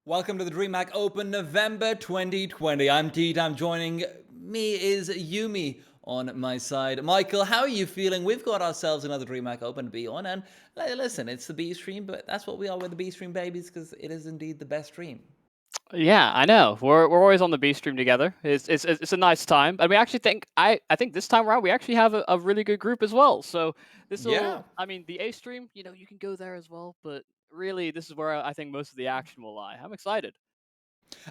Welcome to the DreamHack Open November 2020. I'm T-Time. Joining me is Yumi on my side. Michael, how are you feeling? We've got ourselves another DreamHack Open to be on. And listen, it's the B stream, but that's what we are with the B stream babies because it is indeed the best stream. Yeah, I know. We're always on the B stream together. It's a nice time, and we actually think I think this time around we actually have a really good group as well. So this Yeah. will, I mean, the A stream, you can go there as well, but really this is where I think most of the action will lie. I'm excited.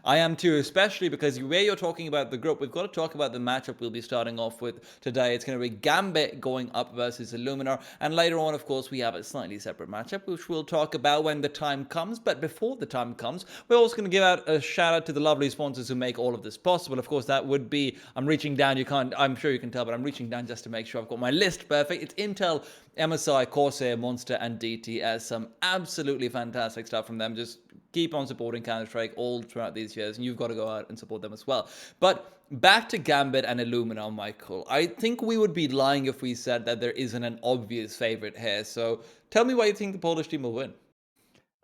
I am too, especially because where you're talking about the group, we've got to talk about the matchup we'll be starting off with today. It's going to be Gambit going up versus Illuminar, and later on, of course, we have a slightly separate matchup, which we'll talk about when the time comes. But before the time comes, we're also going to give out a shout out to the lovely sponsors who make all of this possible. Of course, that would be, I'm reaching down, I'm sure you can tell, but I'm reaching down just to make sure I've got my list perfect. It's Intel, MSI, Corsair, Monster, and DTS. Some absolutely fantastic stuff from them. Just keep on supporting Counter-Strike all throughout these years, and you've got to go out and support them as well. But back to Gambit and Illuminar, Michael. I think we would be lying if we said that there isn't an obvious favorite here. So tell me why you think the Polish team will win.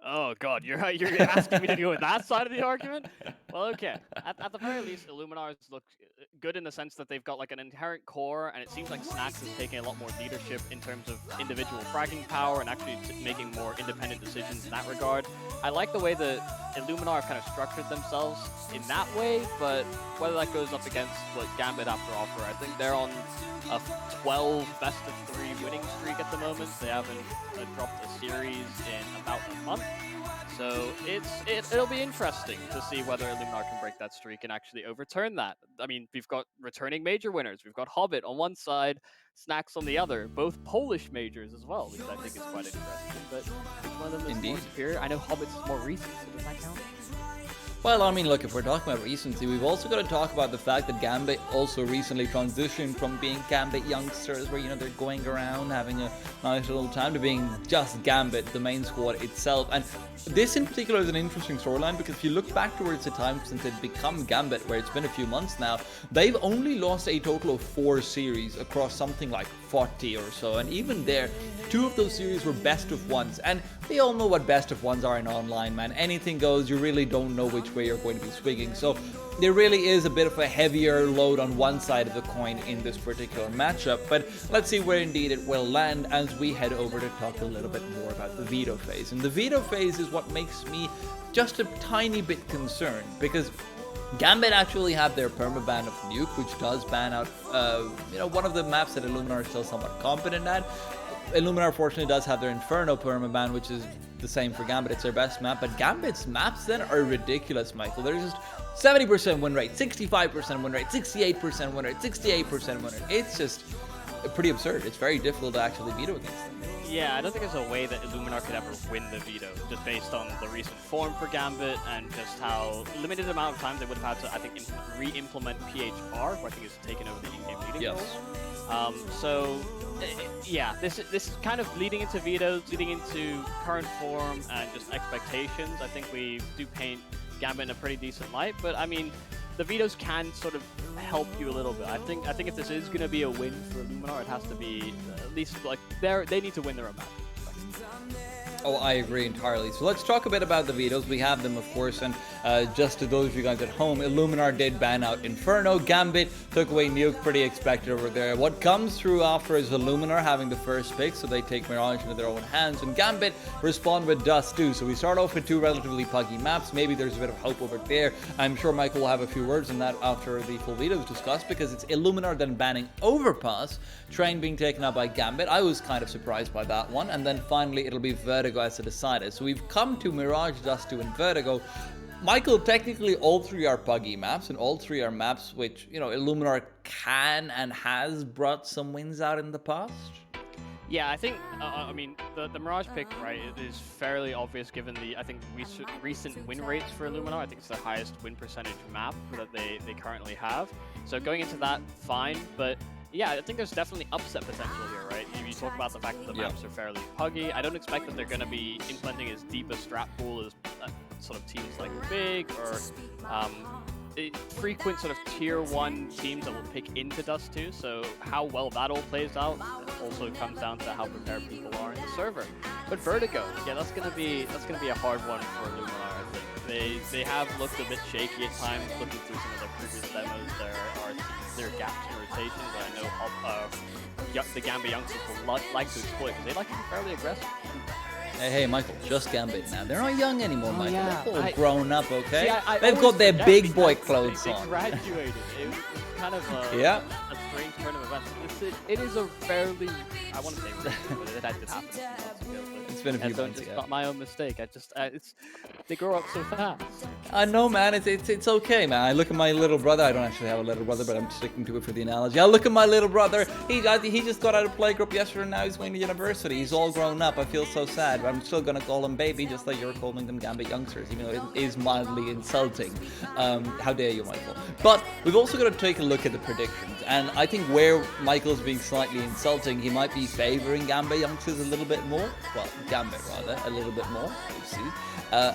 Oh God, you're asking me to go with that side of the argument? Well, okay. At the very least, Illuminars look good in the sense that they've got like an inherent core, and it seems like Snax is taking a lot more leadership in terms of individual fragging power and actually making more independent decisions in that regard. I like the way that Illuminar have kind of structured themselves in that way, but whether that goes up against what Gambit have to offer, I think they're on a 12 best-of-3 winning streak at the moment. They haven't dropped a series in about a month. So it'll be interesting to see whether Illuminar can break that streak and actually overturn that. I mean, we've got returning major winners. We've got Hobbit on one side, Snax on the other, both Polish majors as well, which I think is quite interesting. But which one of them is Indeed. more superior? I know Hobbit's more recent, so does that count? Well, I mean, look, if we're talking about recency, we've also got to talk about the fact that Gambit also recently transitioned from being Gambit youngsters, where, they're going around having a nice little time, to being just Gambit, the main squad itself. And this in particular is an interesting storyline because if you look back towards the time since they've become Gambit, where it's been a few months now, they've only lost a total of 4 series across something like 40 or so. And even there, 2 of those series were best of ones. And we all know what best of ones are in online, man. Anything goes. You really don't know which way you're going to be swinging. So there really is a bit of a heavier load on one side of the coin in this particular matchup. But let's see where indeed it will land as we head over to talk a little bit more about the veto phase. And the veto phase is what makes me just a tiny bit concerned, because Gambit actually have their permaban of Nuke, which does ban out, one of the maps that Illuminar is still somewhat competent at. Illuminar fortunately does have their Inferno permaban, which is the same for Gambit. It's their best map, but Gambit's maps then are ridiculous, Michael. They're just 70% win rate, 65% win rate, 68% win rate, 68% win rate. It's just pretty absurd. It's very difficult to actually veto against them. Yeah, I don't think there's a way that Illuminar could ever win the veto, just based on the recent form for Gambit and just how limited amount of time they would have had to, I think, re-implement PHR, who I think is taking over the in-game leading role. Yeah, this is kind of leading into vetoes, leading into current form and just expectations. I think we do paint Gambit in a pretty decent light, but I mean, the vetoes can sort of help you a little bit. I think if this is going to be a win for Illuminar, it has to be at least like they need to win their own match. Oh, I agree entirely. So let's talk a bit about the vetoes. We have them, of course, and just to those of you guys at home, Illuminar did ban out Inferno. Gambit took away Nuke, pretty expected over there. What comes through after is Illuminar having the first pick, so they take Mirage into their own hands, and Gambit respond with Dust too. So we start off with 2 relatively puggy maps. Maybe there's a bit of hope over there. I'm sure Michael will have a few words on that after the full veto is discussed, because it's Illuminar then banning Overpass, Train being taken up by Gambit. I was kind of surprised by that one, and then finally it'll be Vertigo as a decider. So we've come to Mirage, Dust 2, and Vertigo. Michael, technically all 3 are buggy maps, and all 3 are maps which, Illuminar can and has brought some wins out in the past. Yeah, I think, I mean, the Mirage pick, right, it is fairly obvious given the, I think, recent win rates for Illuminar. I think it's the highest win percentage map that they currently have. So going into that, fine, but yeah, I think there's definitely upset potential here, right? You talk about the fact that the maps are fairly puggy. I don't expect that they're going to be implementing as deep a strat pool as sort of teams like Big or frequent sort of tier 1 teams that will pick into Dust 2. So how well that all plays out also comes down to how prepared people are in the server. But Vertigo, yeah, that's gonna be a hard one for Illuminar, I think. They have looked a bit shaky at times. Looking through some of their previous demos, there are gaps in rotation that I know the Gambit youngsters will like to exploit because they like to be fairly aggressive. Hey, Michael, just Gambit now. They're not young anymore, Michael. Yeah. They're all grown up, okay? See, They've got their big boy clothes they on. graduated. It was kind of a strange turn of events. It is a fairly, I want to say recent, but it did happen a few months ago. It's been a few months It's ago. not my own mistake. They grow up so fast. I know, man. It's okay, man. I look at my little brother. I don't actually have a little brother, but I'm sticking to it for the analogy. I look at my little brother. He just got out of playgroup yesterday, and now he's going to university. He's all grown up. I feel so sad, but I'm still gonna call him baby, just like you're calling them Gambit youngsters, even though it is mildly insulting. How dare you, Michael? But we've also got to take a look at the predictions, and I think where Michael's being slightly insulting, he might be favoring Gambit youngsters a little bit more. Well, Gambit rather, a little bit more. You see.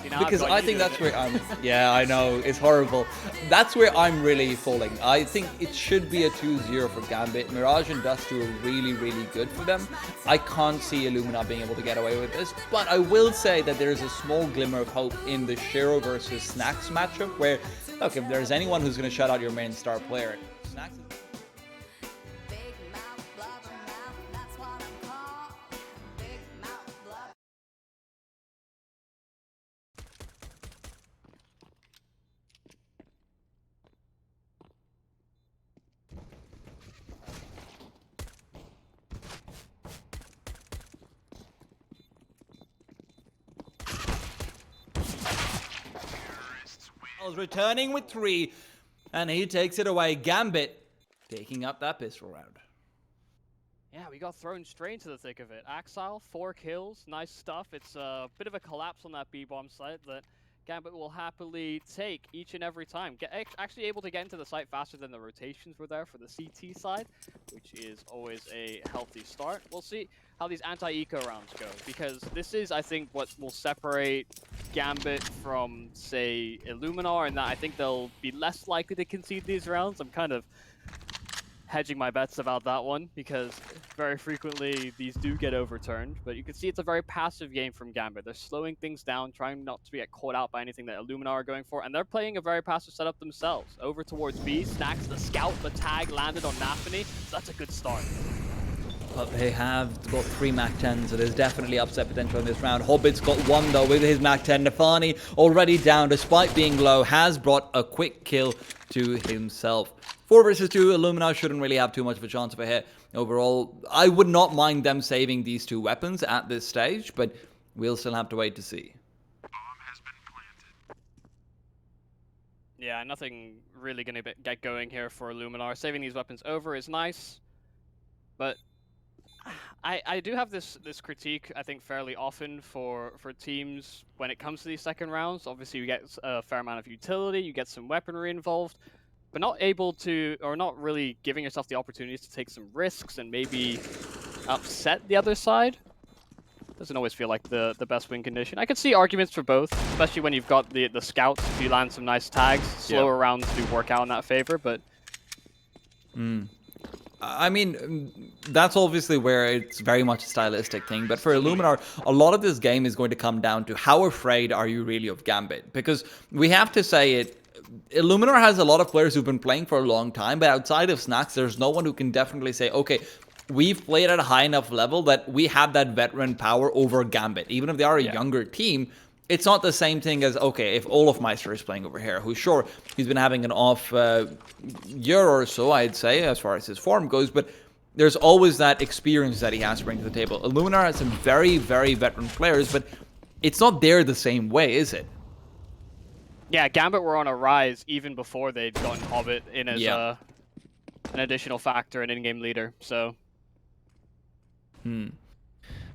Because I think that's where I'm. Yeah, I know, it's horrible. That's where I'm really falling. I think it should be a 2-0 for Gambit. Mirage and Dust2 are really, really good for them. I can't see Illuminar being able to get away with this, but I will say that there is a small glimmer of hope in the Shiro versus Snacks matchup where, look, if there's anyone who's going to shut out your main star player, Snacks is... returning with 3, and he takes it away. Gambit taking up that pistol round. Yeah, we got thrown straight into the thick of it. Axile, 4 kills, nice stuff. It's a bit of a collapse on that B-bomb site that Gambit will happily take each and every time. Actually able to get into the site faster than the rotations were there for the CT side, which is always a healthy start. We'll see how these anti-eco rounds go, because this is, I think, what will separate Gambit from, say, Illuminar, and that I think they'll be less likely to concede these rounds. I'm kind of hedging my bets about that one, because very frequently these do get overturned, but you can see it's a very passive game from Gambit. They're slowing things down, trying not to get caught out by anything that Illuminar are going for, and they're playing a very passive setup themselves. Over towards B, Snacks the scout, the tag landed on Nafany, so that's a good start. But they have got 3 MAC-10s, so there's definitely upset potential in this round. Hobbit's got 1 though with his MAC-10. Nafany already down despite being low, has brought a quick kill to himself. 4 versus 2, Illuminar shouldn't really have too much of a chance of a hit. Overall, I would not mind them saving these 2 weapons at this stage, but we'll still have to wait to see. Bomb has been planted. Yeah, nothing really going to get going here for Illuminar. Saving these weapons over is nice, but I do have this critique, I think, fairly often for teams when it comes to these second rounds. Obviously, you get a fair amount of utility, you get some weaponry involved, but not able to, or not really giving yourself the opportunities to take some risks and maybe upset the other side. Doesn't always feel like the best win condition. I could see arguments for both, especially when you've got the scouts. If you land some nice tags, slower rounds do work out in that favor, but... I mean, that's obviously where it's very much a stylistic thing, but for Illuminar, a lot of this game is going to come down to how afraid are you really of Gambit? Because we have to say it, Illuminar has a lot of players who've been playing for a long time, but outside of Snacks, there's no one who can definitely say, okay, we've played at a high enough level that we have that veteran power over Gambit. Even if they are a younger team, it's not the same thing as, okay, if Olofmeister is playing over here, who's sure, he's been having an off year or so, I'd say, as far as his form goes, but there's always that experience that he has to bring to the table. Illuminar has some very, very veteran players, but it's not there the same way, is it? Yeah, Gambit were on a rise even before they'd gotten Hobbit in as an additional factor and in-game leader, so...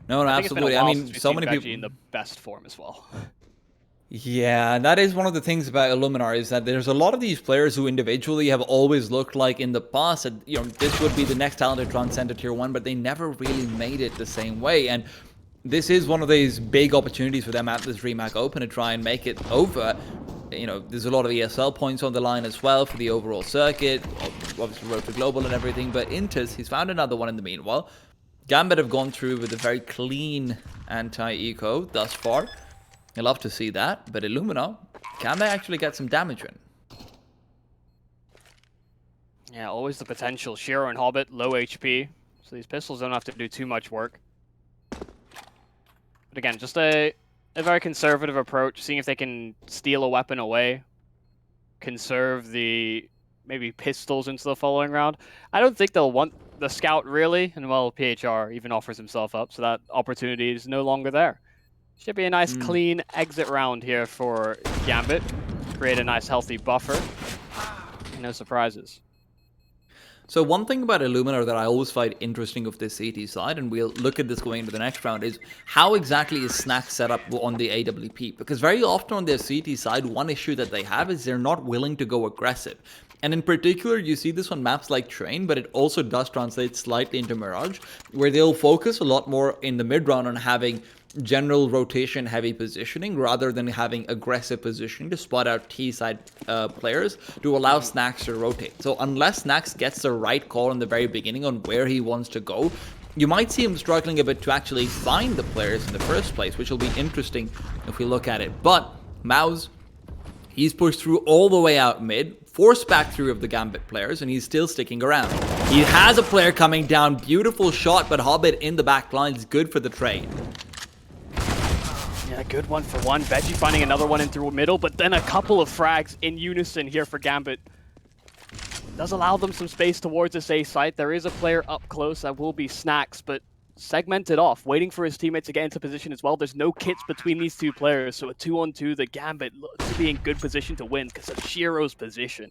No, absolutely. I mean, so many people in the best form as well. Yeah, that is one of the things about Illuminar, is that there's a lot of these players who individually have always looked like in the past that, you know, this would be the next talent to transcend to tier 1, but they never really made it the same way. And this is one of these big opportunities for them at this DreamHack Open to try and make it over. You know, there's a lot of ESL points on the line as well for the overall circuit, obviously Road to Global and everything, but Intus, he's found another one in the meanwhile. Gambit have gone through with a very clean anti-eco thus far. I love to see that, but Illuminar Can they actually get some damage in? Yeah, always the potential. Shiro and Hobbit, low HP, so these pistols don't have to do too much work. But again, just a very conservative approach, seeing if they can steal a weapon away, conserve the maybe pistols into the following round. I don't think they'll want the scout really, and well, PHR even offers himself up, so that opportunity is no longer there. Should be a nice clean exit round here for Gambit. Create a nice healthy buffer. No surprises. So one thing about Illuminar that I always find interesting of this CT side, and we'll look at this going into the next round, is how exactly is Snack set up on the AWP? Because very often on their CT side, one issue that they have is they're not willing to go aggressive. And in particular, you see this on maps like Train, but it also does translate slightly into Mirage, where they'll focus a lot more in the mid-round on having general rotation heavy positioning rather than having aggressive positioning to spot out T-side players to allow Snacks to rotate. So unless Snacks gets the right call in the very beginning on where he wants to go, you might see him struggling a bit to actually find the players in the first place, which will be interesting if we look at it. But Mouse, he's pushed through all the way out mid, forced back through of the Gambit players, and he's still sticking around. He has a player coming down, beautiful shot, but Hobbit in the back line is good for the trade. Yeah, good one for one. Veggie finding another one in through middle, but then a couple of frags in unison here for Gambit. Does allow them some space towards this A site. There is a player up close that will be Snacks, but segmented off, waiting for his teammate to get into position as well. There's no kits between these two players, so a 2-on-2, the Gambit looks to be in good position to win because of Shiro's position.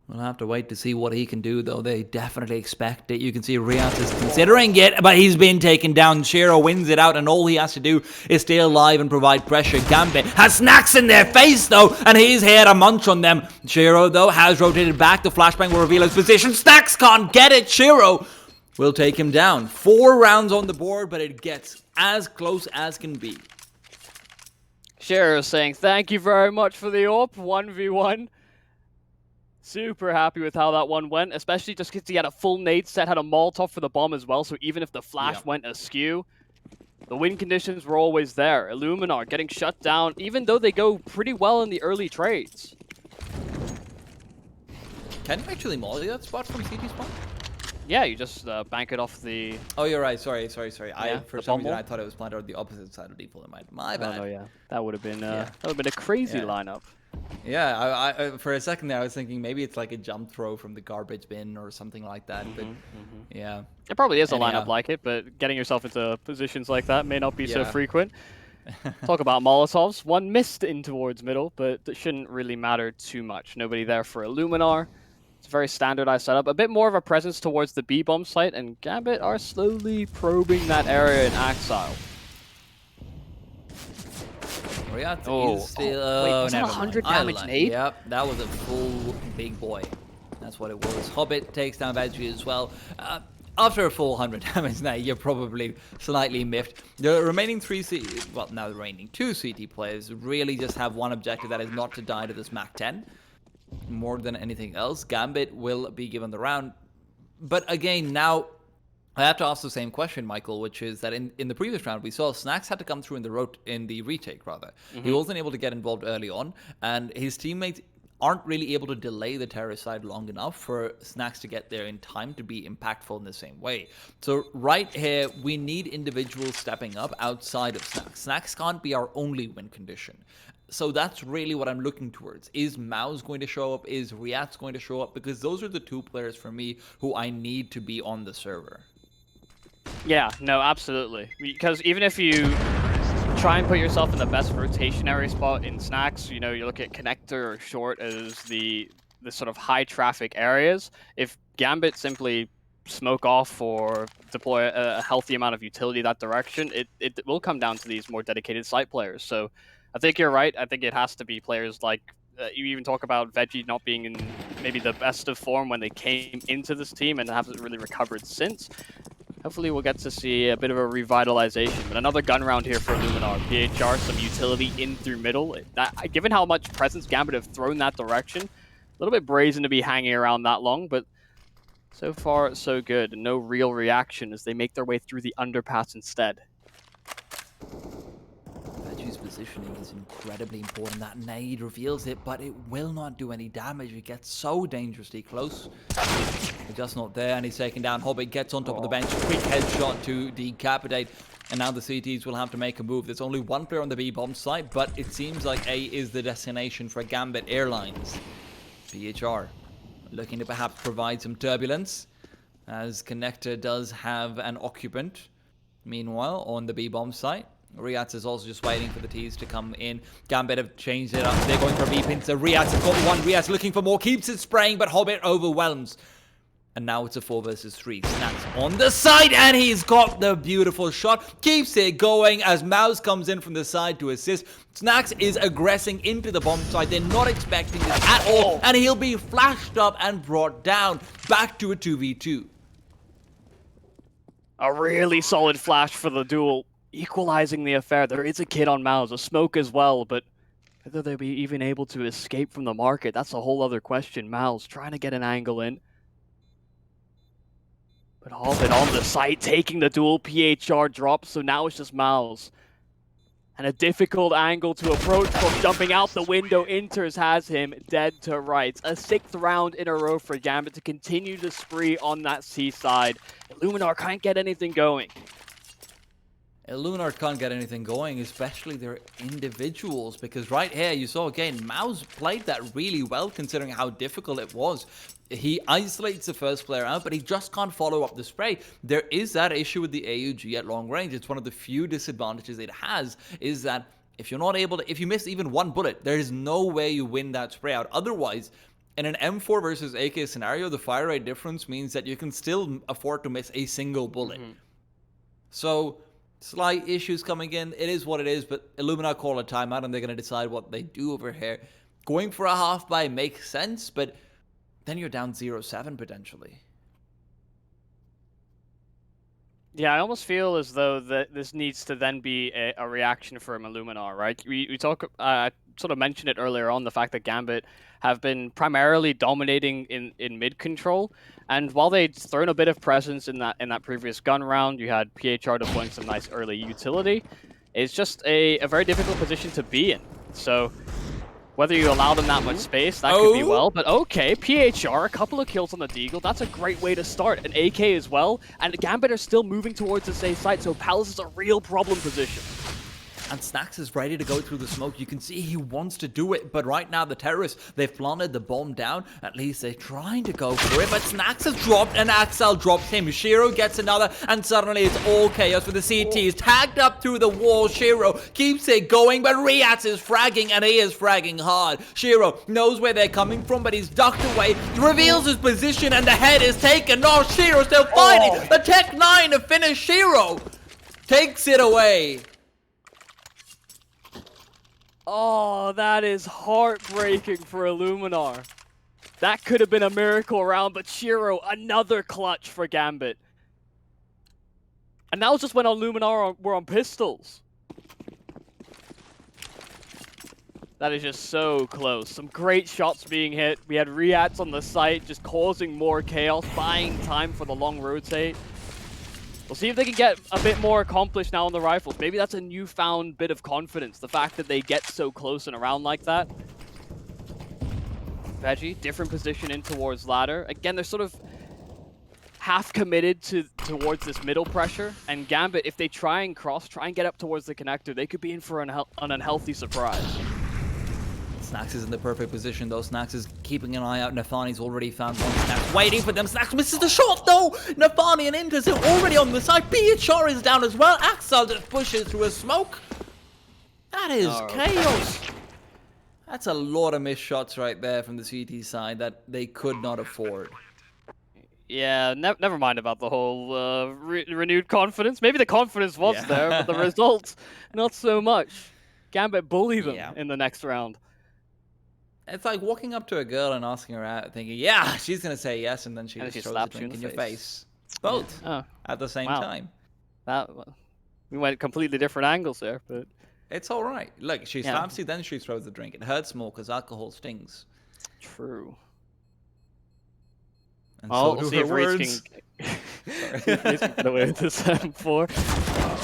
We'll have to wait to see what he can do, though. They definitely expect it. You can see Riaz is considering it, but he's been taken down. Shiro wins it out, and all he has to do is stay alive and provide pressure. Gambit has Snacks in their face, though, and he's here to munch on them. Shiro, though, has rotated back. The flashbang will reveal his position. Snacks can't get it. Shiro will take him down. 4 rounds on the board, but it gets as close as can be. Shiro saying, thank you very much for the AWP, 1v1. Super happy with how that one went, especially just because he had a full nade set, had a Molotov for the bomb as well, so even if the flash went askew, the win conditions were always there. Illuminar getting shut down, even though they go pretty well in the early trades. Can you actually molly that spot from CT spawn? Yeah, you just bank it off the... Oh, you're right. Sorry. Yeah, For some reason, I thought it was planted on the opposite side of default. My bad. Oh, yeah. That would have been a crazy lineup. Yeah, I for a second there, I was thinking maybe it's like a jump throw from the garbage bin or something like that. But yeah, it probably is a lineup like it, but getting yourself into positions like that may not be so frequent. Talk about Molotovs. One missed in towards middle, but it shouldn't really matter too much. Nobody there for Illuminar. It's a very standardized setup. A bit more of a presence towards the B-bomb site, and Gambit are slowly probing that area in Exile. Is still... wait, was that 100 damage nade? Yep, that was a full big boy. That's what it was. Hobbit takes down Veggie as well. After a full 100 damage now, you're probably slightly miffed. The remaining 2 CT players really just have one objective, that is not to die to this Mach 10. More than anything else, Gambit will be given the round. But again, now I have to ask the same question, Michael, which is that in the previous round, we saw Snacks had to come through in the retake, rather. He wasn't able to get involved early on, and his teammates aren't really able to delay the terrorist side long enough for Snacks to get there in time to be impactful in the same way. So right here, we need individuals stepping up outside of Snacks. Snacks can't be our only win condition. So that's really what I'm looking towards. Is Mao's going to show up? Is Riaz going to show up? Because those are the 2 players for me who I need to be on the server. Yeah, no, absolutely. Because even if you try and put yourself in the best rotationary spot in Snacks, you know, you look at Connector or Short as the sort of high traffic areas. If Gambit simply smoke off or deploy a healthy amount of utility that direction, it will come down to these more dedicated site players. So I think you're right. I think it has to be players like, you even talk about Veggie not being in maybe the best of form when they came into this team and haven't really recovered since. Hopefully we'll get to see a bit of a revitalization. But another gun round here for Illuminar. PHR, some utility in through middle. Given how much presence Gambit have thrown that direction, a little bit brazen to be hanging around that long, but so far so good. No real reaction as they make their way through the underpass instead. Veggie's positioning is incredibly important. That nade reveals it, but it will not do any damage. It gets so dangerously close. It's just not there, and he's taken down. Hobbit gets on top of the bench. Quick headshot to decapitate. And now the CTs will have to make a move. There's only one player on the B-bomb site, but it seems like A is the destination for Gambit Airlines. PHR looking to perhaps provide some turbulence, as Connector does have an occupant. Meanwhile, on the B-bomb site, Riats is also just waiting for the T's to come in. Gambit have changed it up. They're going for B-pincer. Riats has got one. Riats looking for more. Keeps it spraying, but Hobbit overwhelms. And now it's a 4 versus 3. Snacks on the side, and he's got the beautiful shot. Keeps it going as Mouse comes in from the side to assist. Snacks is aggressing into the bomb site. They're not expecting this at all. And he'll be flashed up and brought down. Back to a 2v2. A really solid flash for the duel, equalizing the affair. There is a kid on Mouse, a smoke as well, but whether they'll be even able to escape from the market, that's a whole other question. Mouse trying to get an angle in. But Hobbit on the site, taking the duel. PHR drops, so now it's just Mouse. And a difficult angle to approach from jumping out the window. Inters has him dead to rights. A 6th round in a row for Gambit to continue the spree on that C side. Illuminar can't get anything going. Illuminar can't get anything going, especially their individuals, because right here you saw again, Mouse played that really well considering how difficult it was. He isolates the first player out, but he just can't follow up the spray. There is that issue with the AUG at long range. It's one of the few disadvantages it has, is that if you're not able to, if you miss even one bullet, there is no way you win that spray out. Otherwise, in an M4 versus AK scenario, the fire rate difference means that you can still afford to miss a single bullet. So, slight issues coming in. It is what it is, but Illuminar call a timeout and they're going to decide what they do over here. Going for a half buy makes sense, but then you're down 0-7 potentially. Yeah, I almost feel as though that this needs to then be a reaction from Illuminar, right? We sort of mentioned it earlier on, the fact that Gambit have been primarily dominating in mid control, and while they'd thrown a bit of presence in that previous gun round, you had PHR deploying some nice early utility. It's just a very difficult position to be in. So whether you allow them that much space, that could be well. But okay, PHR, a couple of kills on the Deagle. That's a great way to start. An AK as well. And Gambit are still moving towards the safe side, so Palace is a real problem position. And Snacks is ready to go through the smoke. You can see he wants to do it, but right now the terrorists, they've planted the bomb down. At least they're trying to go for it, but Snacks has dropped and Axel drops him. Shiro gets another, and suddenly it's all chaos for the CTs. Tagged up through the wall, Shiro keeps it going, but Riats is fragging, and he is fragging hard. Shiro knows where they're coming from, but he's ducked away, reveals his position, and the head is taken. No, Shiro still fighting. The Tech 9 to finish Shiro. Takes it away. Oh, that is heartbreaking for Illuminar. That could have been a miracle round, but Shiro, another clutch for Gambit. And that was just when Illuminar were on pistols. That is just so close. Some great shots being hit. We had Riats on the site, just causing more chaos, buying time for the long rotate. We'll see if they can get a bit more accomplished now on the rifles. Maybe that's a newfound bit of confidence, the fact that they get so close and around like that. Veggie, different position in towards ladder. Again, they're sort of half committed towards this middle pressure. And Gambit, if they try and get up towards the connector, they could be in for an unhealthy surprise. Snacks is in the perfect position though. Snacks is keeping an eye out. Nafani's already found one. Snacks waiting for them. Snacks misses the shot though. Nafani and Inters are already on the side. PHR is down as well. Axel just pushes through a smoke. That is chaos. That's a lot of missed shots right there from the CT side that they could not afford. Yeah, never mind about the whole renewed confidence. Maybe the confidence was there, but the results, not so much. Gambit bully them in the next round. It's like walking up to a girl and asking her out, thinking, yeah, she's going to say yes, and then she just throws a drink in your face. Both at the same time. We went completely different angles there, but it's all right. Look, she slaps you, then she throws the drink. It hurts more because alcohol stings. True. And we'll see if Reese can get away with this M4.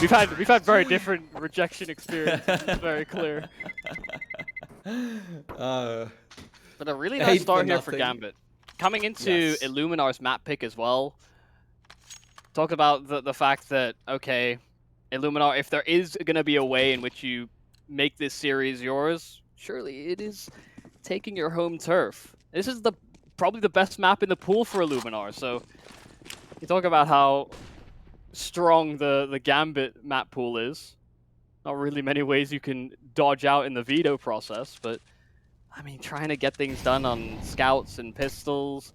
We've had very different rejection experiences. It's very clear. But a really nice start here for Gambit. Coming into Illuminar's map pick as well. Talk about the fact that, okay, Illuminar, if there is going to be a way in which you make this series yours, surely it is taking your home turf. This is probably the best map in the pool for Illuminar, so you talk about how strong the Gambit map pool is. Not really many ways you can dodge out in the veto process, but I mean, trying to get things done on scouts and pistols,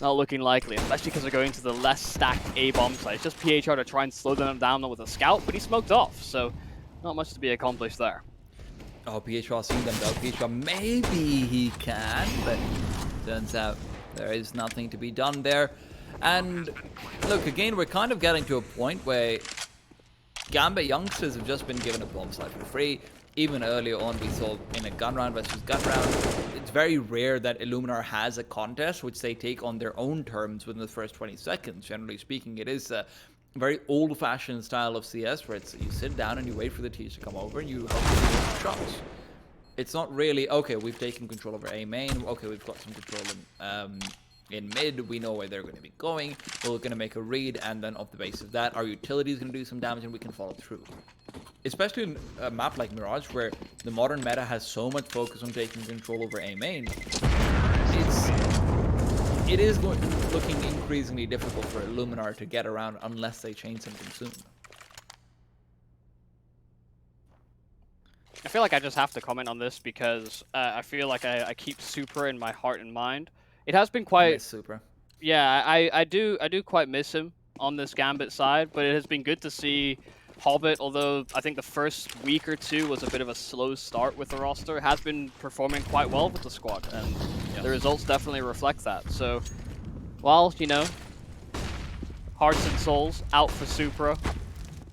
not looking likely, especially because they're going to the less stacked A-bomb site. It's just PHR to try and slow them down with a scout, but he smoked off, so not much to be accomplished there. Oh, PHR seeing them though. PHR, maybe he can, but turns out there is nothing to be done there. And look, again, we're kind of getting to a point where Gambit youngsters have just been given a bomb site for free. Even earlier on, we saw in a gun round versus gun round, it's very rare that Illuminar has a contest which they take on their own terms within the first 20 seconds. Generally speaking, it is a very old-fashioned style of CS where it's you sit down and you wait for the teams to come over and you hope to get shots. It's not really, okay, we've taken control over A main, okay, we've got some control in mid, we know where they're going to be going, we're going to make a read, and then off the basis of that, our utility is going to do some damage and we can follow through. Especially in a map like Mirage, where the modern meta has so much focus on taking control over A main, it is looking increasingly difficult for Illuminar to get around unless they change something soon. I feel like I just have to comment on this because I feel like I keep Supra in my heart and mind. It has been quite... I miss Supra. Yeah, I do quite miss him on this Gambit side, but it has been good to see Hobbit, although I think the first week or two was a bit of a slow start with the roster, has been performing quite well with the squad, and the results definitely reflect that. So, while, you know, hearts and souls out for Supra,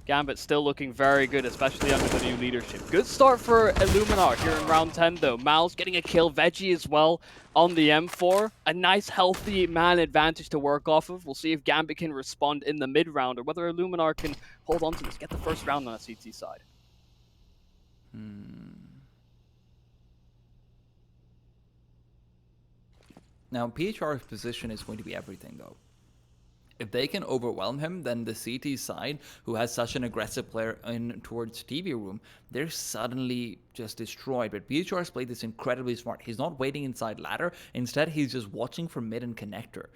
Gambit still looking very good, especially under the new leadership. Good start for Illuminar here in round 10, though. Mal's getting a kill, Veggie as well on the M4. A nice, healthy man advantage to work off of. We'll see if Gambit can respond in the mid-round, or whether Illuminar can hold on to this, get the first round on the CT side. Now, PHR's position is going to be everything, though. If they can overwhelm him, then the CT side, who has such an aggressive player in towards TV room, they're suddenly just destroyed. But PHR's played this incredibly smart. He's not waiting inside ladder. Instead, he's just watching for mid and connector.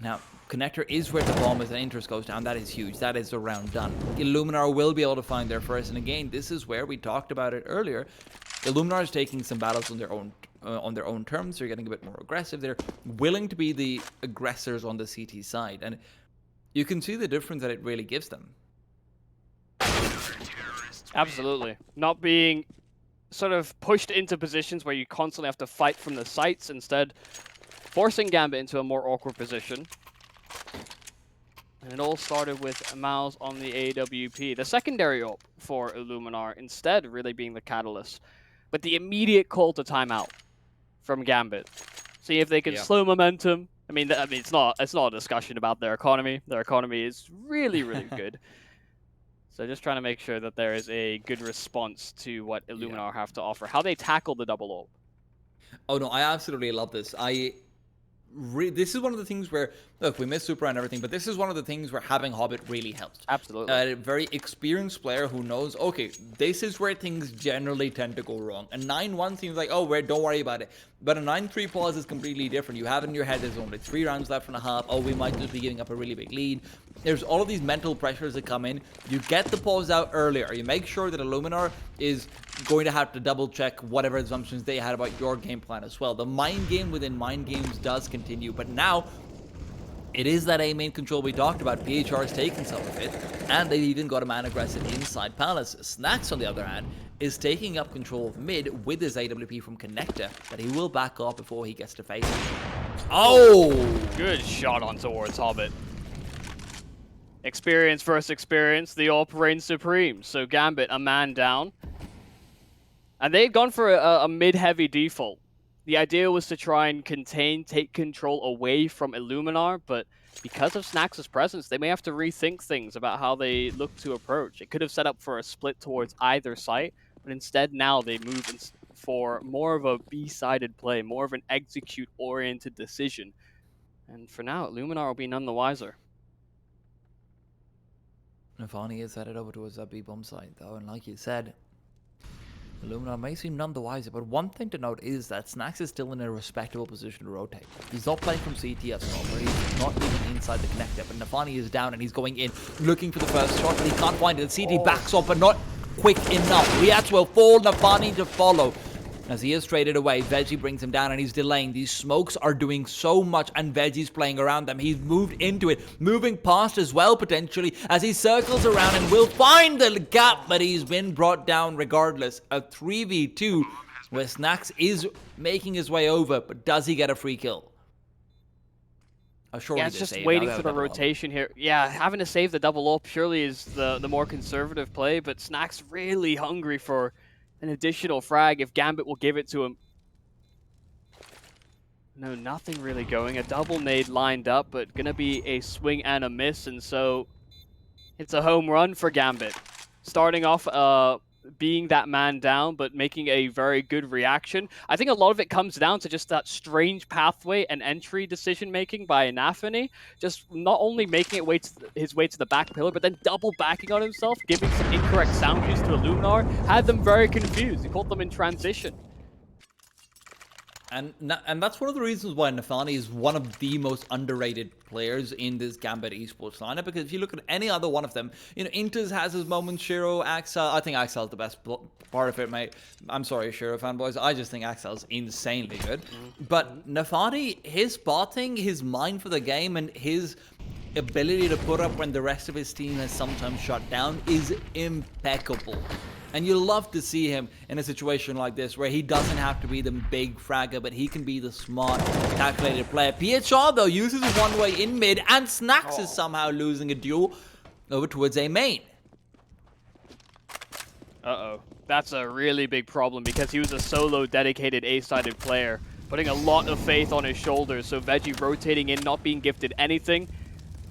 Now, connector is where the bomb is and interest goes down. That is huge. That is the round done. Illuminar will be able to find their first. And again, this is where we talked about it earlier. Illuminar is taking some battles on their own terms. They're getting a bit more aggressive. They're willing to be the aggressors on the CT side, and you can see the difference that it really gives them. Absolutely. Not being sort of pushed into positions where you constantly have to fight from the sites, instead forcing Gambit into a more awkward position. And it all started with Miles on the AWP. The secondary op for Illuminar instead really being the catalyst. But the immediate call to timeout from Gambit. See if they can slow momentum. I mean, it's not a discussion about their economy. Their economy is really, really good. So just trying to make sure that there is a good response to what Illuminar have to offer. How they tackle the double ult. Oh no, I absolutely love this. This is one of the things where, look, we miss Supra and everything, but this is one of the things where having Hobbit really helps. Absolutely. A very experienced player who knows, okay, this is where things generally tend to go wrong. A 9-1 seems like, oh, don't worry about it. But a 9-3 pause is completely different. You have it in your head, there's only 3 rounds left and a half. Oh, we might just be giving up a really big lead. There's all of these mental pressures that come in. You get the pause out earlier. You make sure that Illuminar is going to have to double check whatever assumptions they had about your game plan as well. The mind game within mind games does continue, but now it is that A main control we talked about. PHR has taken some of it, and they've even got a man aggressive inside Palace. Snacks, on the other hand, is taking up control of mid with his AWP from Connector, but he will back off before he gets to face it. Oh! Good shot on towards Hobbit. Experience versus experience, the AWP reigns supreme. So Gambit, a man down. And they had gone for a mid-heavy default. The idea was to try and contain, take control away from Illuminar, but because of Snax' presence, they may have to rethink things about how they look to approach. It could have set up for a split towards either site, but instead now they move for more of a B-sided play, more of an execute-oriented decision. And for now, Illuminar will be none the wiser. Nafani is headed over towards that B-bomb site, though, and like you said, Illuminar may seem none the wiser, but one thing to note is that Snax is still in a respectable position to rotate. He's not playing from CT as well, where he's not even inside the connector, but Nafani is down and he's going in, looking for the first shot, but he can't find it. CT backs off, but not quick enough. Riats will fall, Nafani to follow. As he is traded away, Veggie brings him down and he's delaying. These smokes are doing so much and Veggie's playing around them. He's moved into it, moving past as well potentially as he circles around and will find the gap, but he's been brought down regardless. A 3v2 where Snax is making his way over, but does he get a free kill? Yeah, it's just waiting for the rotation here. Yeah, having to save the double up purely is the more conservative play, but Snax really hungry for an additional frag if Gambit will give it to him. No, nothing really going. A double nade lined up, but gonna be a swing and a miss, and so it's a home run for Gambit. Starting off being that man down, but making a very good reaction. I think a lot of it comes down to just that strange pathway and entry decision-making by Anafani. Just not only making his way to the back pillar, but then double backing on himself, giving some incorrect sound cues to Illuminar, had them very confused. He caught them in transition. And that's one of the reasons why Nafani is one of the most underrated players in this Gambit esports lineup, because if you look at any other one of them, you know, Inters has his moments, Shiro, Axel, I think Axel's the best part of it, mate. I'm sorry, Shiro fanboys, I just think Axel's insanely good. But Nafani, his spotting, his mind for the game, and his ability to put up when the rest of his team has sometimes shut down is impeccable. And you love to see him in a situation like this where he doesn't have to be the big fragger, but he can be the smart, calculated player. PHR, though, uses one way in mid, and Snax is somehow losing a duel over towards A main. Uh-oh. That's a really big problem because he was a solo, dedicated, A-sided player, putting a lot of faith on his shoulders, so Veggie rotating in, not being gifted anything.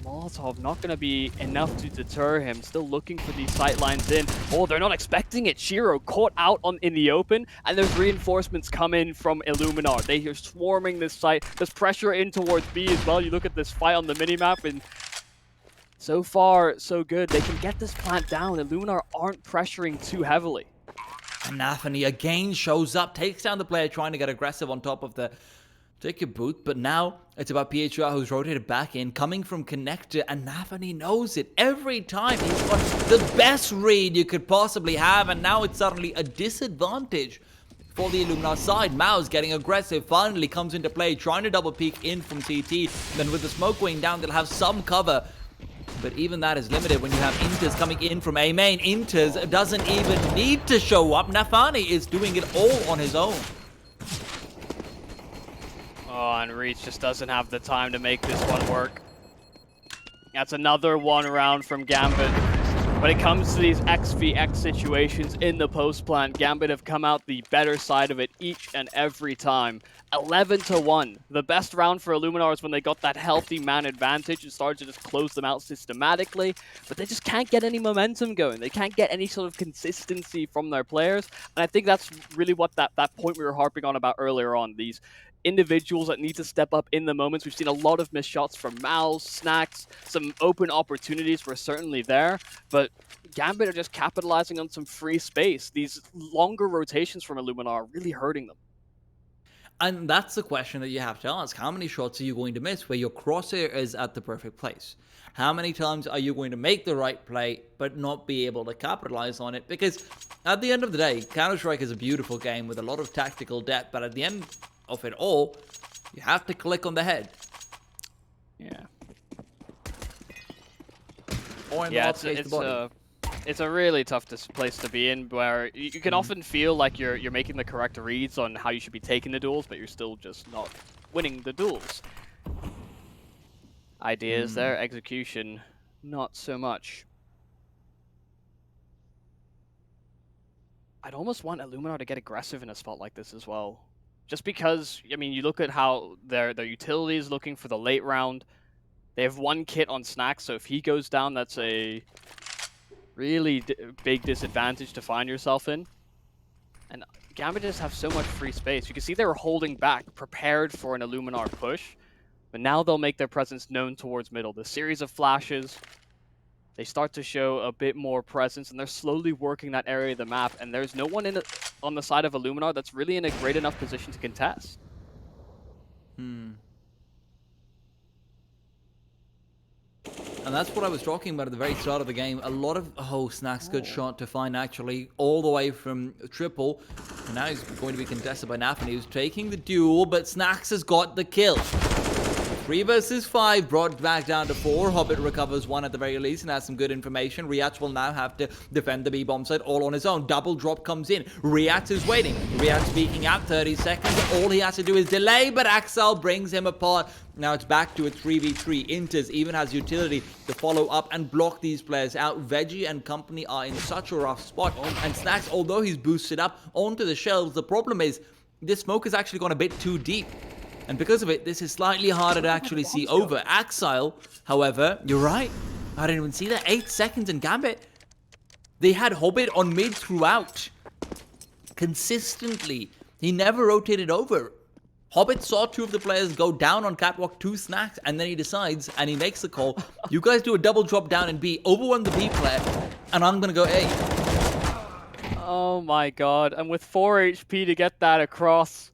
Molotov not going to be enough to deter him. Still looking for these sightlines in. Oh, they're not expecting it. Shiro caught out in the open, and there's reinforcements coming from Illuminar. They are swarming this site. There's pressure in towards B as well. You look at this fight on the minimap, and so far, so good. They can get this plant down. Illuminar aren't pressuring too heavily. Anafani again shows up, takes down the player trying to get aggressive on top of the take a boot, but now it's about PHR who's rotated back in, coming from connector, and Nafani knows it every time. He's got the best read you could possibly have, and now it's suddenly a disadvantage for the Illuminar side. Mao's getting aggressive, finally comes into play, trying to double peek in from CT, then with the smoke going down, they'll have some cover. But even that is limited when you have Inters coming in from A main. Inters doesn't even need to show up. Nafani is doing it all on his own. Oh, and Reach just doesn't have the time to make this one work. That's another one round from Gambit. When it comes to these XVX situations in the post plant, Gambit have come out the better side of it each and every time. 11-1. The best round for Illuminar is when they got that healthy man advantage and started to just close them out systematically, but they just can't get any momentum going. They can't get any sort of consistency from their players, and I think that's really what that point we were harping on about earlier on. These individuals that need to step up in the moments. We've seen a lot of missed shots from Mouse, Snax, some open opportunities were certainly there, but Gambit are just capitalizing on some free space. These longer rotations from Illuminar are really hurting them. And that's the question that you have to ask. How many shots are you going to miss where your crosshair is at the perfect place? How many times are you going to make the right play but not be able to capitalize on it? Because at the end of the day, Counter-Strike is a beautiful game with a lot of tactical depth, but at the end of it all, you have to click on the head. Yeah. Or in the body. It's a really tough place to be in, where you can often feel like you're making the correct reads on how you should be taking the duels, but you're still just not winning the duels. Ideas there, execution, not so much. I'd almost want Illuminar to get aggressive in a spot like this as well. Just because, I mean, you look at how their utility is looking for the late round. They have one kit on Snack, so if he goes down, that's a really big disadvantage to find yourself in. And Gambit just have so much free space. You can see they were holding back, prepared for an Illuminar push. But now they'll make their presence known towards middle. The series of flashes, they start to show a bit more presence, and they're slowly working that area of the map. And there's no one on the side of Illuminar that's really in a great enough position to contest. And that's what I was talking about at the very start of the game. A lot of, Snack's good shot to find actually all the way from triple. And now he's going to be contested by Naf, and he was taking the duel, but Snacks has got the kill. 3 versus 5, brought back down to 4. Hobbit recovers 1 at the very least and has some good information. Riach will now have to defend the B-bomb site all on his own. Double drop comes in. Riach is waiting. Riach speaking out, 30 seconds. All he has to do is delay, but Axel brings him apart. Now it's back to a 3v3. Inters even has utility to follow up and block these players out. Veggie and company are in such a rough spot. And Snacks, although he's boosted up onto the shelves, the problem is this smoke has actually gone a bit too deep. And because of it, this is slightly harder to actually see over. Axile, however, you're right. I didn't even see that. 8 seconds in Gambit. They had Hobbit on mid throughout. Consistently. He never rotated over. Hobbit saw 2 of the players go down on catwalk 2 Snacks, and then he decides, and he makes the call. You guys do a double drop down in B, overrun the B player, and I'm going to go A. Oh my god. And with 4 HP to get that across,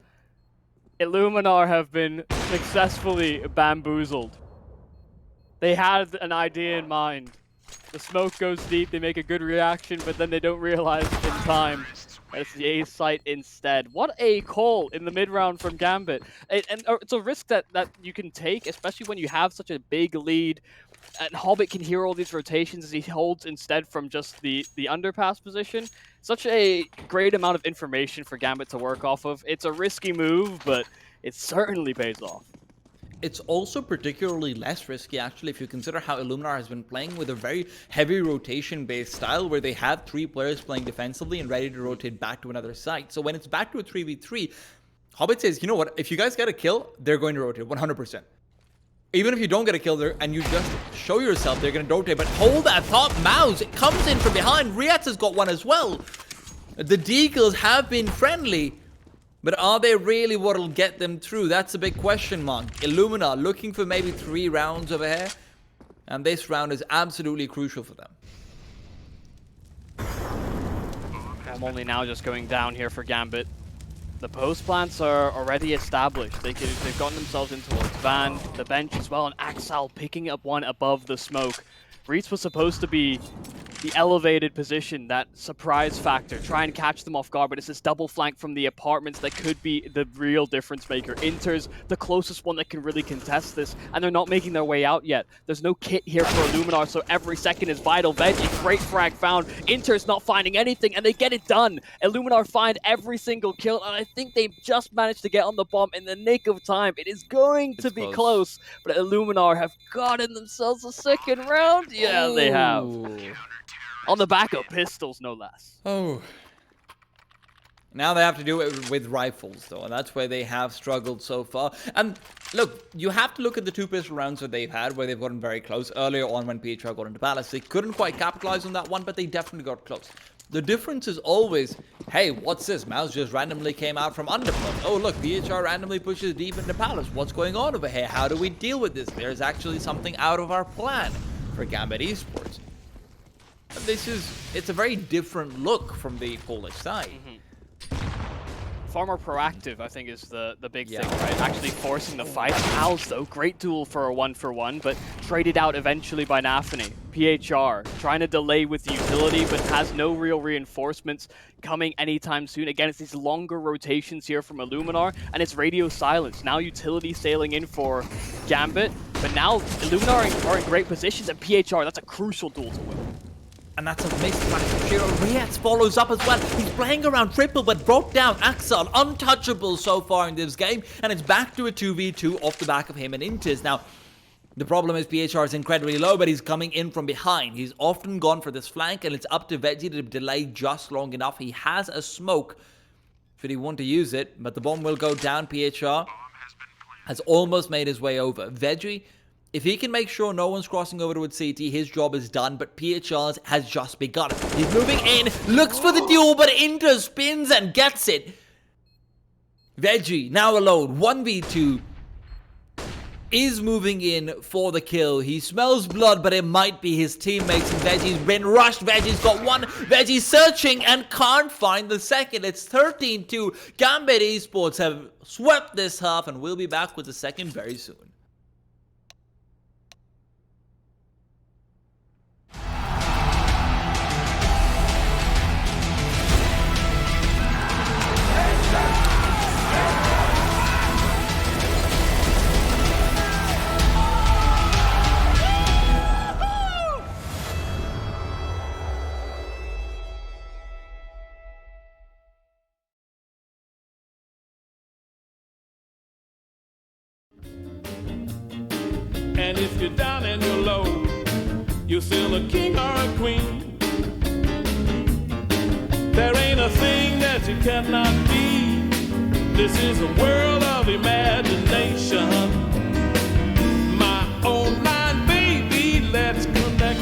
Illuminar have been successfully bamboozled. They had an idea in mind. The smoke goes deep, they make a good reaction, but then they don't realize in time that it's the A site instead. What a call in the mid-round from Gambit. It's a risk that you can take, especially when you have such a big lead. And Hobbit can hear all these rotations as he holds instead from just the underpass position. Such a great amount of information for Gambit to work off of. It's a risky move, but it certainly pays off. It's also particularly less risky, actually, if you consider how Illuminar has been playing with a very heavy rotation-based style where they have 3 players playing defensively and ready to rotate back to another site. So when it's back to a 3v3, Hobbit says, you know what, if you guys get a kill, they're going to rotate 100%. Even if you don't get a kill there and you just show yourself, they're going to rotate. But hold that thought, Mouse. It comes in from behind. Riaz has got one as well. The Deagles have been friendly. But are they really what will get them through? That's a big question mark. Illuminar looking for maybe 3 rounds over here. And this round is absolutely crucial for them. I'm only now just going down here for Gambit. The post plants are already established. They've gotten themselves in towards Van, the bench as well, and Axel picking up one above the smoke. Reitz was supposed to be the elevated position, that surprise factor, try and catch them off guard, but it's this double flank from the apartments that could be the real difference maker. Inter's the closest one that can really contest this, and they're not making their way out yet. There's no kit here for Illuminar, so every second is vital. Veggie, great frag found. Inter's not finding anything, and they get it done. Illuminar find every single kill, and I think they've just managed to get on the bomb in the nick of time. It is going to be close, but Illuminar have gotten themselves a second round. Yeah, they have. On the back of pistols, no less. Oh. Now they have to do it with rifles, though, and that's where they have struggled so far. And look, you have to look at the 2 pistol rounds that they've had, where they've gotten very close. Earlier on, when PHR got into Palace, they couldn't quite capitalize on that one, but they definitely got close. The difference is always, hey, what's this? Mouse just randomly came out from underfoot. Oh, look, PHR randomly pushes deep into Palace. What's going on over here? How do we deal with this? There's actually something out of our plan for Gambit Esports. It's a very different look from the Polish side. Far more proactive, I think, is the big thing, right? Actually forcing the fight. Mouse, though, great duel for a 1-for-1, but traded out eventually by Nafany. PHR, trying to delay with the utility, but has no real reinforcements coming anytime soon. Again, it's these longer rotations here from Illuminar, and it's radio silence. Now utility sailing in for Gambit, but now Illuminar are in great positions, and PHR, that's a crucial duel to win. And that's a missed flash from Shiro. Riaz follows up as well. He's playing around triple, but brought down Axel. Untouchable so far in this game. And it's back to a 2v2 off the back of him and Intis. Now, the problem is PHR is incredibly low, but he's coming in from behind. He's often gone for this flank, and it's up to Veggie to delay just long enough. He has a smoke, should he want to use it, but the bomb will go down. PHR has almost made his way over. Veggie If he can make sure no one's crossing over to CT, his job is done, but PHR's has just begun. He's moving in, looks for the duel, but Inter spins and gets it. Veggie, now alone, 1v2, is moving in for the kill. He smells blood, but it might be his teammates, and Veggie's been rushed. Veggie's got one. Veggie's searching and can't find the second. It's 13-2. Gambit Esports have swept this half, and we'll be back with the second very soon. And if you're down and you're low, you're still a king or a queen. There ain't a thing that you cannot be. This is a world of imagination. My online baby, let's connect.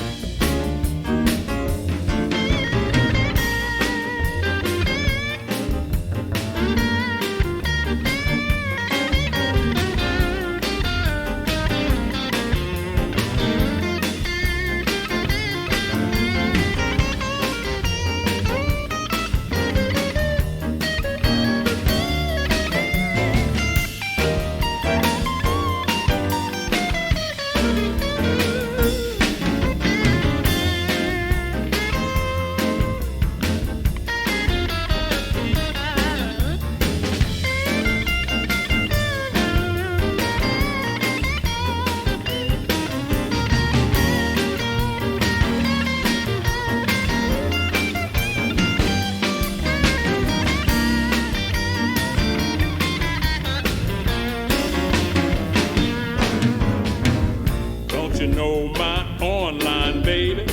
You know my online baby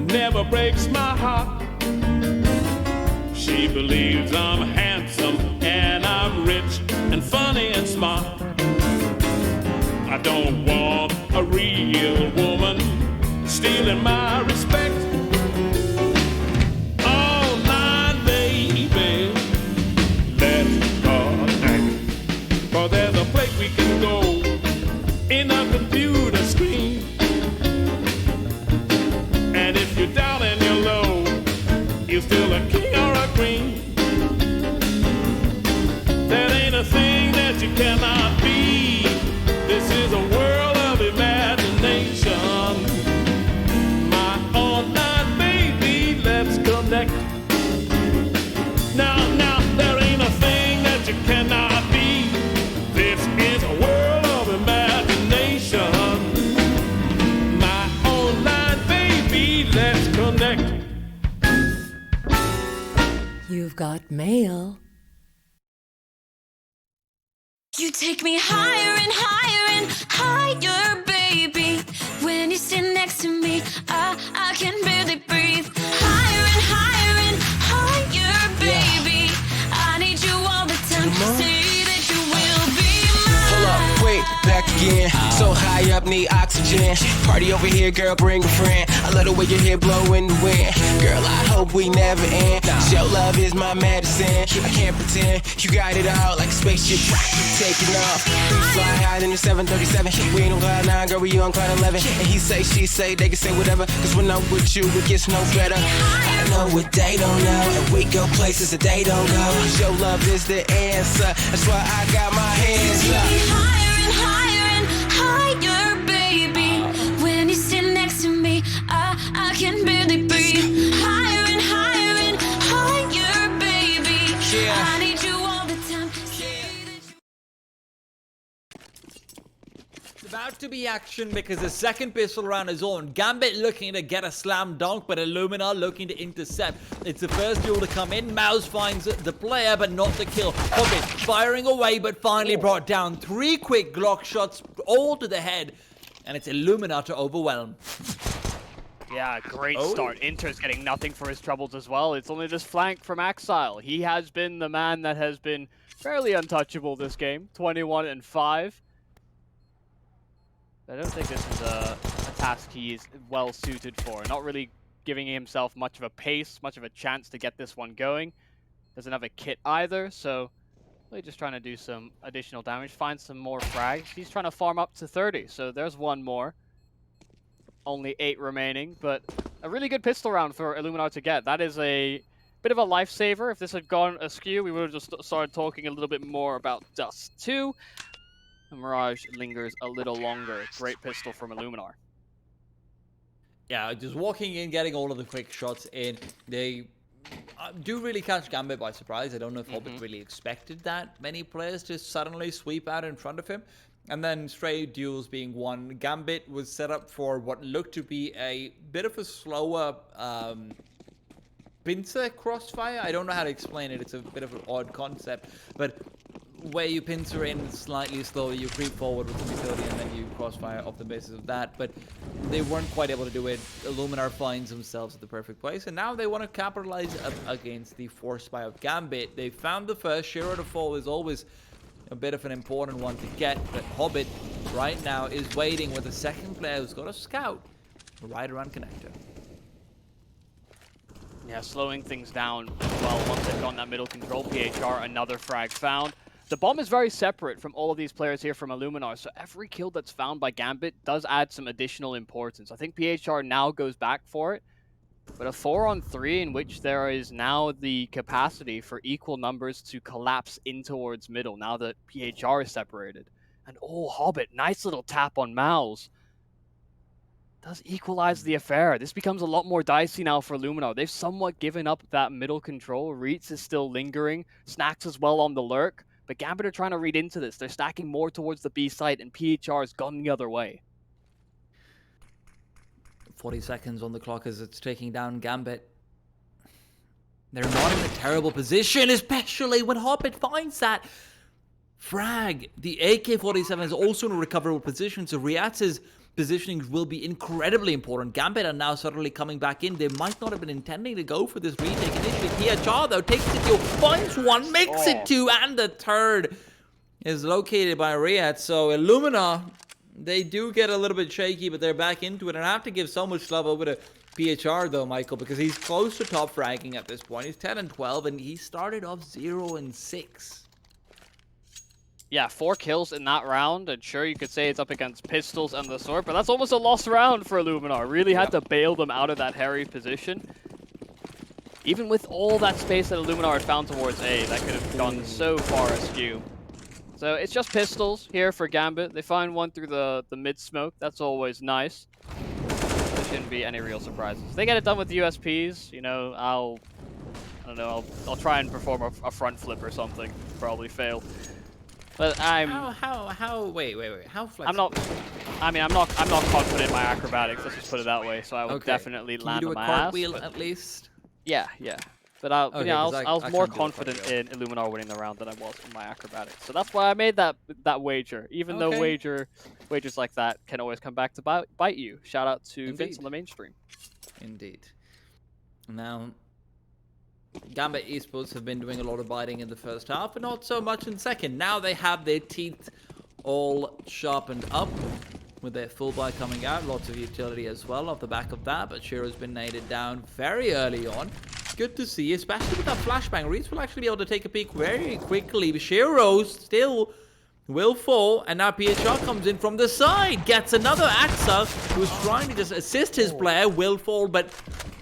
never breaks my heart. She believes I'm handsome and I'm rich and funny and smart. I don't want a real woman stealing my respect. Online baby, let's connect. For there's a place we can go in a computer screen. And if you're down and you're low, you're still a king or a queen. There ain't a thing that you cannot be. This is a world of imagination. My online baby, let's connect. Now, there ain't a thing that you cannot be. This is a world of imagination. My online baby, let's connect. You've got mail. You take me higher and higher and higher, baby. When you sit next to me, I can barely breathe. Higher and higher and higher, baby. I need you all the time. Say that you will be mine. Hold up, wait, back again. So high up, need oxygen. Party over here, girl, bring a friend. I love the way your hair blow in the wind. Girl, I hope we never end. Your love is my medicine. I can't pretend you got it all like a spaceship. Taking off. We fly higher than the 737. We ain't on cloud 9, girl, we on cloud 11. And he say, she say, they can say whatever. Cause when I'm with you, it gets no better. I know what they don't know. And we go places that they don't go. Your love is the answer. That's why I got my hands up. Higher and higher and higher, baby. When you sit next to me, I can barely breathe. Higher and higher and higher, baby. Yeah. I need you all the time. It's about to be action because the second pistol round is on. Gambit looking to get a slam dunk, but Illuminar looking to intercept. It's the first duel to come in. Mouse finds the player, but not the kill. Hobbit firing away, but finally brought down. 3 quick Glock shots, all to the head. And it's Illuminar to overwhelm. Yeah, great start. Inter's getting nothing for his troubles as well. It's only this flank from Axile. He has been the man that has been fairly untouchable this game. 21 and 5. I don't think this is a task he is well suited for. Not really giving himself much of a pace, much of a chance to get this one going. Doesn't have a kit either, so really just trying to do some additional damage, find some more frags. He's trying to farm up to 30, so there's one more. Only 8 remaining, but a really good pistol round for Illuminar to get. That is a bit of a lifesaver. If this had gone askew, we would have just started talking a little bit more about Dust 2. The Mirage lingers a little longer. Great pistol from Illuminar. Yeah, just walking in, getting all of the quick shots in. They do really catch Gambit by surprise. I don't know if Hobbit really expected that many players to suddenly sweep out in front of him. And then straight duels being won. Gambit was set up for what looked to be a bit of a slower pincer crossfire. I don't know how to explain it. It's a bit of an odd concept. But where you pincer in slightly slower, you creep forward with some utility, and then you crossfire off the basis of that. But they weren't quite able to do it. Illuminar finds themselves at the perfect place, and now they want to capitalize against the force spy of Gambit. They found the first. Shiro to fall is always a bit of an important one to get, but Hobbit right now is waiting with a second player who's got a scout right around connector. Yeah, slowing things down well once they've gotten that middle control. PHR, another frag found. The bomb is very separate from all of these players here from Illuminar, so every kill that's found by Gambit does add some additional importance. I think PHR now goes back for it, but a 4-on-3 in which there is now the capacity for equal numbers to collapse in towards middle now that PHR is separated. And oh, Hobbit, nice little tap on Mouse. Does equalize the affair. This becomes a lot more dicey now for Illuminar. They've somewhat given up that middle control. Reitz is still lingering. Snacks as well on the lurk. But Gambit are trying to read into this. They're stacking more towards the B site, and PHR has gone the other way. 40 seconds on the clock as it's taking down Gambit. They're not in a terrible position, especially when Hobbit finds that frag. The AK-47 is also in a recoverable position, so Riatz's positioning will be incredibly important. Gambit are now suddenly coming back in. They might not have been intending to go for this retake initially. PHR, though, takes it to, finds one, makes it two, and the third is located by Riatz. So Illuminar, they do get a little bit shaky, but they're back into it. And I have to give so much love over to PHR, though, Michael, because he's close to top fragging at this point. He's 10-12, and he started off 0-6. Yeah, 4 kills in that round, and sure, you could say it's up against pistols and the sword, but that's almost a lost round for Illuminar. Really had to bail them out of that hairy position. Even with all that space that Illuminar had found towards A, that could have gone so far askew. So it's just pistols here for Gambit. They find one through the mid-smoke. That's always nice. There shouldn't be any real surprises. If they get it done with USPs, you know, I'll try and perform a front flip or something. Probably fail. But I'm... Wait. How flexible? I'm not confident in my acrobatics, let's just put it that way, so I will definitely land on my ass. Can you do a cartwheel at least? Yeah. But I was more confident in Illuminar winning the round than I was in my acrobatics. So that's why I made that wager, even though wagers like that can always come back to bite you. Shout out to Vince on the mainstream. Indeed. Now, Gambit Esports have been doing a lot of biting in the first half, but not so much in second. Now they have their teeth all sharpened up with their full buy coming out. Lots of utility as well off the back of that, but Shiro's been naded down very early on. Good to see, especially with that flashbang. Reitz will actually be able to take a peek very quickly. Shiro still will fall, and now PHR comes in from the side. Gets another Axa, who's trying to just assist his player. Will fall, but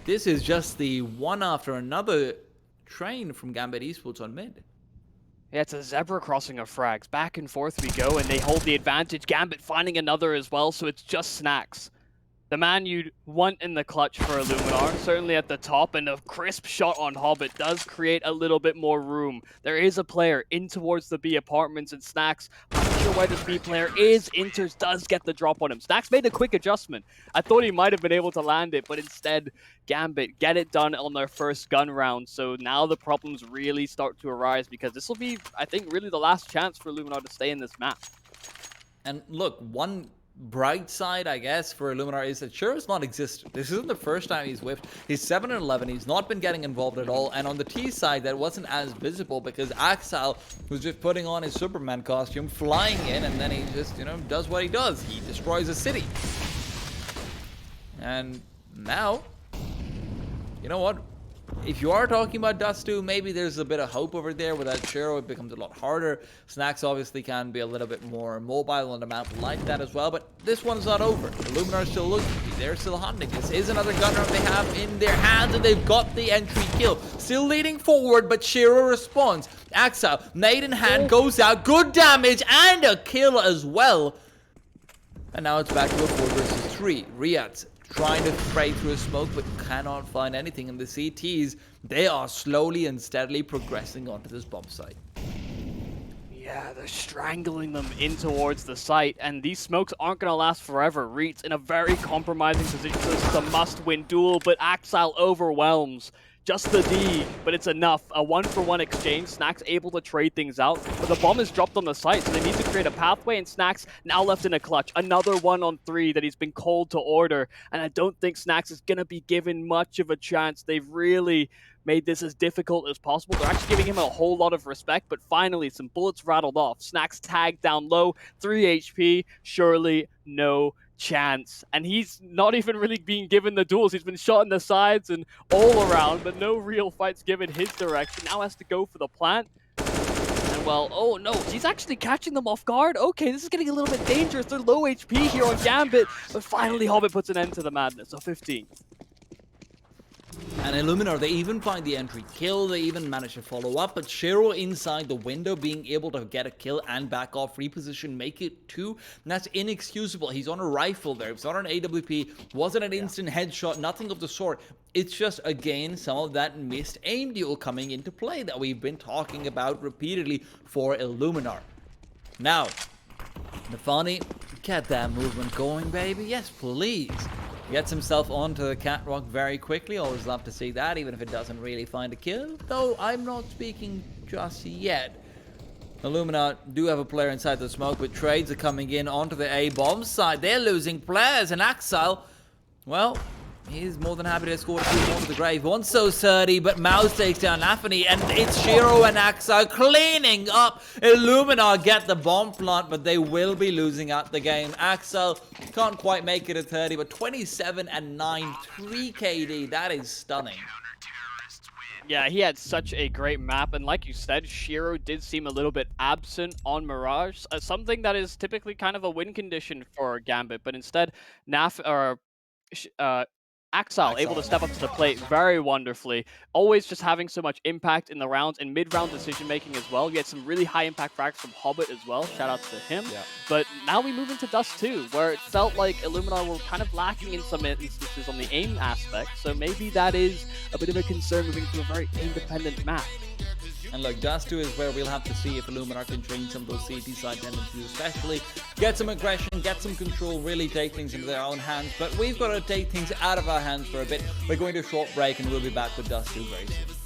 this is just the one after another train from Gambit Esports on mid. Yeah, it's a zebra crossing of frags. Back and forth we go, and they hold the advantage. Gambit finding another as well, so it's just Snacks. The man you'd want in the clutch for Illuminar, certainly at the top, and a crisp shot on Hobbit does create a little bit more room. There is a player in towards the B apartments, and Snacks, I'm not sure where this B player is. Inters does get the drop on him. Snacks made a quick adjustment. I thought he might have been able to land it, but instead, Gambit get it done on their first gun round. So now the problems really start to arise, because this will be, I think, really the last chance for Illuminar to stay in this map. And look, one bright side, I guess, for Illuminar is that Shiro's not existed. This isn't the first time he's whiffed. He's 7-11. He's not been getting involved at all. And on the T side, that wasn't as visible because Axel was just putting on his Superman costume, flying in, and then he just, you know, does what he does. He destroys a city. And now, you know what? If you are talking about Dust 2, maybe there's a bit of hope over there. Without Shiro, it becomes a lot harder. Snacks obviously can be a little bit more mobile on the map like that as well, but this one's not over. Illuminar's still looking. They're still hunting. This is another gunner they have in their hands, and they've got the entry kill. Still leading forward, but Shiro responds. Axel, nade in hand, goes out. Good damage, and a kill as well. And now it's back to a 4 versus 3. Riyadh trying to spray through a smoke, but cannot find anything. In the CTs, they are slowly and steadily progressing onto this bomb site. Yeah, they're strangling them in towards the site, and these smokes aren't going to last forever. Reed's in a very compromising position, so this is a must-win duel, but Axel overwhelms. Just the D, but it's enough. A 1-for-1 exchange. Snacks able to trade things out, but the bomb is dropped on the site, so they need to create a pathway, and Snacks now left in a clutch. Another 1-on-3 that he's been called to order, and I don't think Snacks is going to be given much of a chance. They've really made this as difficult as possible. They're actually giving him a whole lot of respect, but finally some bullets rattled off. Snacks tagged down low, 3 HP, surely no chance. And he's not even really being given the duels. He's been shot in the sides and all around, but no real fights given his direction. Now has to go for the plant. And well, oh no, he's actually catching them off guard. Okay, this is getting a little bit dangerous. They're low HP here on Gambit, but finally Hobbit puts an end to the madness. So 15. And Illuminar, they even find the entry kill, they even manage to follow up, but Shiro inside the window being able to get a kill and back off, reposition, make it 2, and that's inexcusable. He's on a rifle there, it's not an AWP, wasn't an instant headshot, nothing of the sort. It's just, again, some of that missed aim duel coming into play that we've been talking about repeatedly for Illuminar. Now, Nafani, get that movement going, baby, yes please. Gets himself onto the catwalk very quickly. Always love to see that, even if it doesn't really find a kill. Though I'm not speaking just yet. Illuminar do have a player inside the smoke, but trades are coming in onto the A-bomb side. They're losing players, and Axel, well, he's more than happy to score 2 more to the grave. One so sturdy, but Mouse takes down Nafani, and it's Shiro and Axel cleaning up. Illuminar get the bomb plant, but they will be losing out the game. Axel can't quite make it a 30, but 27 and 9, 3 KD. That is stunning. Yeah, he had such a great map, and like you said, Shiro did seem a little bit absent on Mirage, something that is typically kind of a win condition for Gambit, but instead, Axel able to step up to the plate very wonderfully, always just having so much impact in the rounds and mid-round decision-making as well. You had some really high impact frags from Hobbit as well, shout out to him. Yeah. But now we move into Dust 2, where it felt like Illuminar were kind of lacking in some instances on the aim aspect, so maybe that is a bit of a concern moving to a very aim-dependent map. And look, Dust 2 is where we'll have to see if Illuminar can change some of those CT side tendencies, especially get some aggression, get some control, really take things into their own hands. But we've got to take things out of our hands for a bit. We're going to a short break, and we'll be back with Dust 2 very soon.